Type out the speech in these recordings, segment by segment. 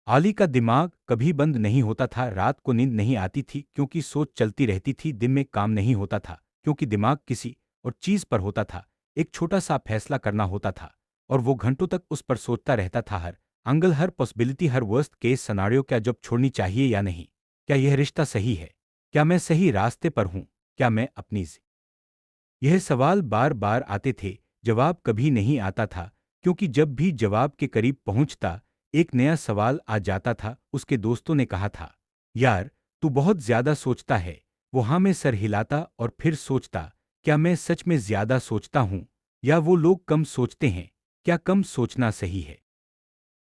आली का दिमाग कभी बंद नहीं होता था। रात को नींद नहीं आती थी क्योंकि सोच चलती रहती थी। दिन में काम नहीं होता था क्योंकि दिमाग किसी और चीज पर होता था। एक छोटा सा फैसला करना होता था और वो घंटों तक उस पर सोचता रहता था। हर एंगल, हर पॉसिबिलिटी, हर वर्स्ट केस सिनेरियो। क्या जॉब छोड़नी चाहिए या नहीं? क्या यह रिश्ता सही है? क्या मैं सही रास्ते पर हूं? क्या मैं अपनी यह सवाल बार बार आते थे। जवाब कभी नहीं आता था क्योंकि जब भी जवाब के करीब पहुंचता एक नया सवाल आ जाता था। उसके दोस्तों ने कहा था, यार तू बहुत ज्यादा सोचता है। वो हाँ में सर हिलाता और फिर सोचता, क्या मैं सच में ज्यादा सोचता हूं या वो लोग कम सोचते हैं? क्या कम सोचना सही है?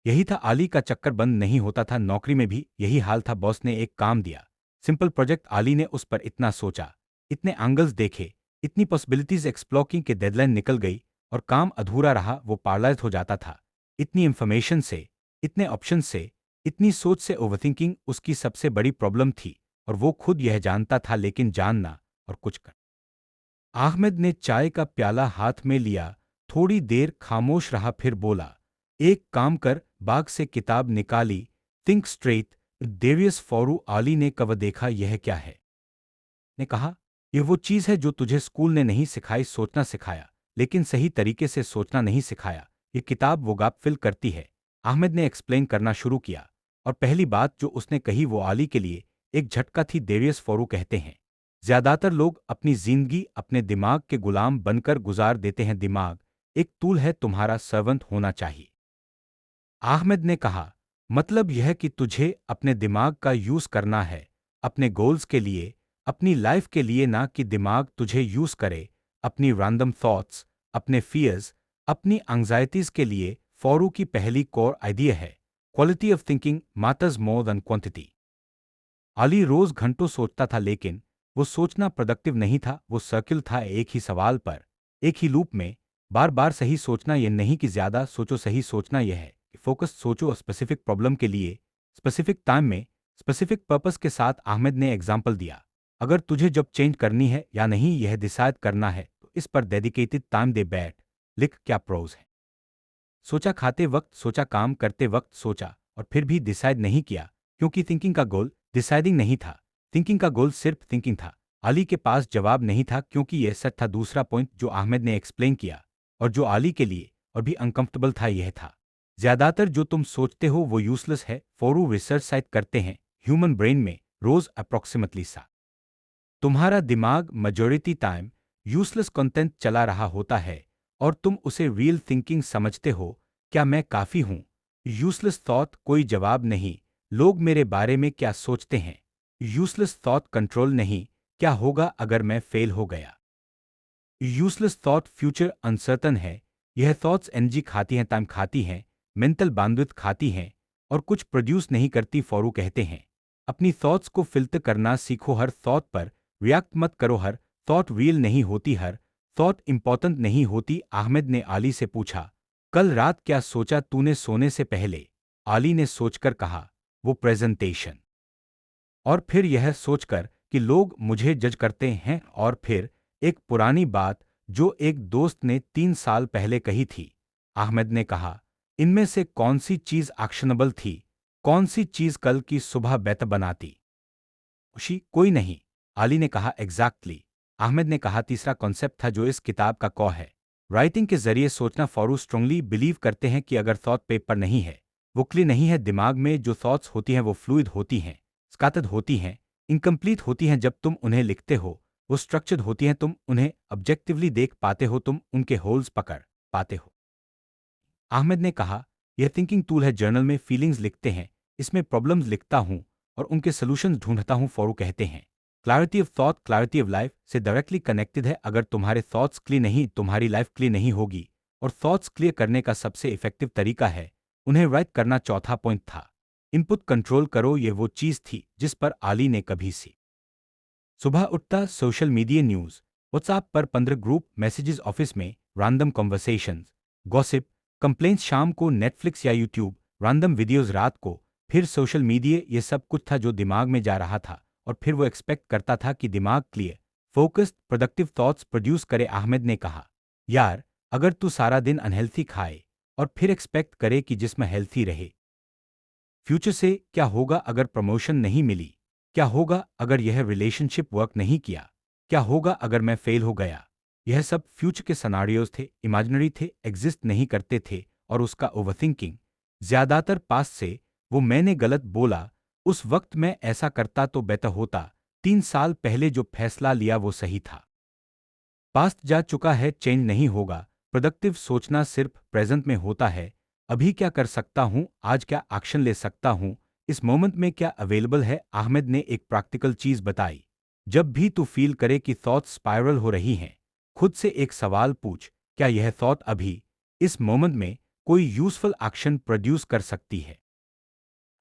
यही था आली का चक्कर बंद नहीं होता था। नौकरी में भी यही हाल था। बॉस ने एक काम दिया, सिंपल प्रोजेक्ट। आली ने उस पर इतना सोचा, इतने एंगल्स देखे, इतनी पॉसिबिलिटीज एक्सप्लोर की कि डेडलाइन निकल गई और काम अधूरा रहा। वो पैरालाइज्ड हो जाता था। इतनी इंफॉर्मेशन से, इतने ऑप्शन से, इतनी सोच से ओवरथिंकिंग उसकी सबसे बड़ी प्रॉब्लम थी और वो खुद यह जानता था। लेकिन जानना और कुछ कर। अहमद ने चाय का प्याला हाथ में लिया, थोड़ी देर खामोश रहा, फिर बोला, एक काम कर। बाग से किताब निकाली, थिंक स्ट्रेट, डेवियस फॉरू। आली ने कब देखा, यह क्या है? ने कहा, यह वो चीज है जो तुझे स्कूल ने नहीं सिखाई। सोचना सिखाया लेकिन सही तरीके से सोचना नहीं सिखाया। ये किताब वो गैप फिल करती है। अहमद ने एक्सप्लेन करना शुरू किया और पहली बात जो उसने कही वो आली के लिए एक झटका थी। डेवियस फॉरू कहते हैं, ज्यादातर लोग अपनी जिंदगी अपने दिमाग के गुलाम बनकर गुजार देते हैं। दिमाग एक टूल है, तुम्हारा सर्वेंट होना चाहिए। अहमद ने कहा, मतलब यह कि तुझे अपने दिमाग का यूज करना है अपने गोल्स के लिए, अपनी लाइफ के लिए, ना कि दिमाग तुझे यूज करे अपनी रैंडम थॉट्स, अपने फियर्स, अपनी एंग्जाइटीज के लिए। फॉरू की पहली कोर आइडिया है, quality of thinking matters more than quantity. Ali रोज घंटों सोचता था लेकिन वो सोचना प्रोडक्टिव नहीं था। वो सर्किल था, एक ही सवाल पर, एक ही लूप में बार बार। सही सोचना यह नहीं कि ज्यादा सोचो, सही सोचना यह है कि फोकस सोचो स्पेसिफिक प्रॉब्लम के लिए, स्पेसिफिक टाइम में, स्पेसिफिक पर्पस के साथ। अहमद ने एग्जाम्पल दिया, अगर तुझे जब चेंज करनी है या नहीं यह डिसाइड करना है तो इस पर डेडिकेटेड टाइम दे। बैठ, लिख, क्या प्रोज है। सोचा खाते वक्त, सोचा काम करते वक्त, सोचा और फिर भी डिसाइड नहीं किया क्योंकि थिंकिंग का गोल डिसाइडिंग नहीं था। थिंकिंग का गोल सिर्फ थिंकिंग था। अली के पास जवाब नहीं था क्योंकि यह सच था। दूसरा पॉइंट जो अहमद ने एक्सप्लेन किया और जो अली के लिए और भी अनकंफर्टेबल था, यह था, ज्यादातर जो तुम सोचते हो वो यूजलेस है। फॉरू रिसर्च साइट करते हैं, ह्यूमन ब्रेन में रोज अप्रोक्सीमेटली सा तुम्हारा दिमाग मेजॉरिटी टाइम यूजलेस कंटेंट चला रहा होता है और तुम उसे रियल थिंकिंग समझते हो। क्या मैं काफी हूं? यूजलेस थॉट, कोई जवाब नहीं। लोग मेरे बारे में क्या सोचते हैं? यूजलेस थॉट, कंट्रोल नहीं। क्या होगा अगर मैं फेल हो गया? यूजलेस थॉट, फ्यूचर अनसर्टन है। यह थॉट्स एनर्जी खाती हैं, टाइम खाती हैं, मेंटल बैंडविड्थ खाती हैं और कुछ प्रोड्यूस नहीं करती। फॉरू कहते हैं, अपनी थॉट्स को फिल्टर करना सीखो। हर थॉट पर रिएक्ट मत करो। हर थॉट रियल नहीं होती, हर थॉट इंपॉर्टेंट नहीं होती। अहमद ने आली से पूछा, कल रात क्या सोचा तूने सोने से पहले? आली ने सोचकर कहा, वो प्रेजेंटेशन। और फिर यह सोचकर कि लोग मुझे जज करते हैं। और फिर एक पुरानी बात जो एक दोस्त ने 3 साल पहले कही थी। अहमद ने कहा, इनमें से कौन सी चीज एक्शनेबल थी? कौन सी चीज कल की सुबह बेहतर बनाती? खुशी, कोई नहीं। आली ने कहा, एग्जैक्टली। अहमद ने कहा, तीसरा कॉन्सेप्ट था जो इस किताब का कॉ है, राइटिंग के जरिए सोचना। फॉरू स्ट्रांगली बिलीव करते हैं कि अगर थॉट पेपर नहीं है, वो क्लियर नहीं है। दिमाग में जो थॉट्स होती हैं वो फ्लूइड होती हैं, स्कैटर्ड होती हैं, इनकम्प्लीट होती हैं। जब तुम उन्हें लिखते हो वो स्ट्रक्चर्ड होती हैं, तुम उन्हें ऑब्जेक्टिवली देख पाते हो, तुम उनके होल्स पकड़ पाते हो। अहमद ने कहा, यह थिंकिंग टूल है। जर्नल में फीलिंग्स लिखते हैं, इसमें प्रॉब्लम्स लिखता हूं और उनके सॉल्यूशंस ढूंढता हूं। फॉरू कहते हैं, clarity of thought clarity of life से डायरेक्टली कनेक्टेड है। अगर तुम्हारे थॉट्स क्लियर नहीं, तुम्हारी लाइफ क्लियर नहीं होगी। और थॉट्स क्लियर करने का सबसे इफेक्टिव तरीका है उन्हें राइट करना। चौथा पॉइंट था, इनपुट कंट्रोल करो। यह वो चीज थी जिस पर आली ने कभी सी सुबह उठता, सोशल मीडिया, न्यूज, व्हाट्सएप पर 15 ग्रुप मैसेजेस, ऑफिस में रैंडम कॉन्वर्सेशंस, गॉसिप, कंप्लेंट्स, शाम को नेटफ्लिक्स या यूट्यूब, रैंडम वीडियोस, रात को फिर सोशल मीडिया। ये सब कुछ था जो दिमाग में जा रहा था और फिर वो एक्सपेक्ट करता था कि दिमाग clear, focused, productive thoughts produce करे। अहमद ने कहा, यार अगर तू सारा दिन अनहेल्थी खाए और फिर एक्सपेक्ट करे कि जिस्म हेल्थी रहे, फ्यूचर से क्या होगा अगर प्रमोशन नहीं मिली, क्या होगा अगर यह रिलेशनशिप वर्क नहीं किया, क्या होगा अगर मैं फेल हो गया। यह सब फ्यूचर के सिनेरियोज थे, इमेजिनरी थे, एग्जिस्ट नहीं करते थे। और उसका ओवरथिंकिंग ज्यादातर पास्ट से, वो मैंने गलत बोला, उस वक्त मैं ऐसा करता तो बेहतर होता, 3 साल पहले जो फैसला लिया वो सही था। पास्ट जा चुका है, चेंज नहीं होगा। प्रोडक्टिव सोचना सिर्फ प्रेजेंट में होता है। अभी क्या कर सकता हूँ, आज क्या एक्शन ले सकता हूँ, इस मोमेंट में क्या अवेलेबल है। अहमद ने एक प्रैक्टिकल चीज बताई। जब भी तू फील करे कि थॉट स्पाइरल हो रही हैं, खुद से एक सवाल पूछ, क्या यह थॉट अभी इस मोमेंट में कोई यूजफुल एक्शन प्रोड्यूस कर सकती है।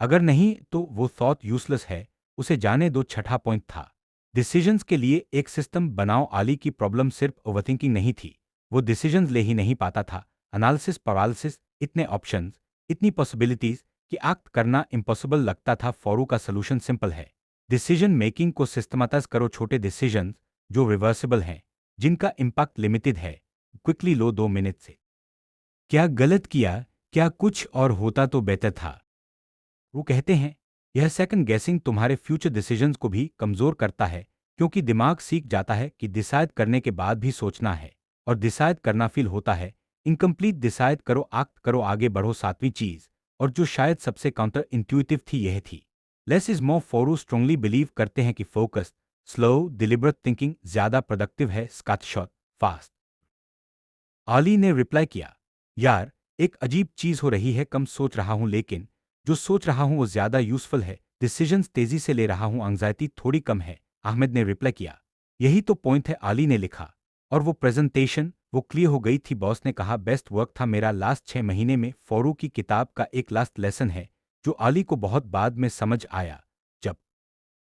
अगर नहीं तो वो थॉट यूजलेस है, उसे जाने दो। छठा पॉइंट था, डिसीजंस के लिए एक सिस्टम बनाओ। आली की प्रॉब्लम सिर्फ ओवरथिंकिंग नहीं थी, वो डिसीजंस ले ही नहीं पाता था। एनालिसिस पैरालिसिस, इतने ऑप्शंस, इतनी पॉसिबिलिटीज कि एक्ट करना इम्पॉसिबल लगता था। फॉरू का सोल्यूशन सिंपल है, डिसीजन मेकिंग को सिस्टमैटाइज करो। छोटे डिसीजंस जो रिवर्सिबल हैं, जिनका इम्पैक्ट लिमिटेड है, क्विकली लो 2 मिनट से। क्या गलत किया, क्या कुछ और होता तो बेहतर था। वो कहते हैं यह सेकंड गेसिंग तुम्हारे फ्यूचर डिसीजंस को भी कमजोर करता है, क्योंकि दिमाग सीख जाता है कि डिसाइड करने के बाद भी सोचना है, और डिसाइड करना फील होता है इनकम्प्लीट। डिसाइड करो, एक्ट करो, आगे बढ़ो। सातवीं चीज, और जो शायद सबसे काउंटर इंट्यूटिव थी, यह थी लेस इज मोर। फोरू स्ट्रांगली बिलीव करते हैं कि फोकस्ड, स्लो, डिलिबरेट थिंकिंग ज्यादा प्रोडक्टिव है। Scott shot fast. आली ने रिप्लाई किया, यार एक अजीब चीज हो रही है, कम सोच रहा हूं लेकिन जो सोच रहा हूं वो ज्यादा यूजफुल है। डिसीजंस तेजी से ले रहा हूं, एंग्जाइटी थोड़ी कम है। अहमद ने रिप्लाई किया, यही तो पॉइंट है। आली ने लिखा, और वो प्रेजेंटेशन वो क्लियर हो गई थी। बॉस ने कहा बेस्ट वर्क था मेरा लास्ट 6 महीने में। फोरू की किताब का एक लास्ट लेसन है जो आली को बहुत बाद में समझ आया।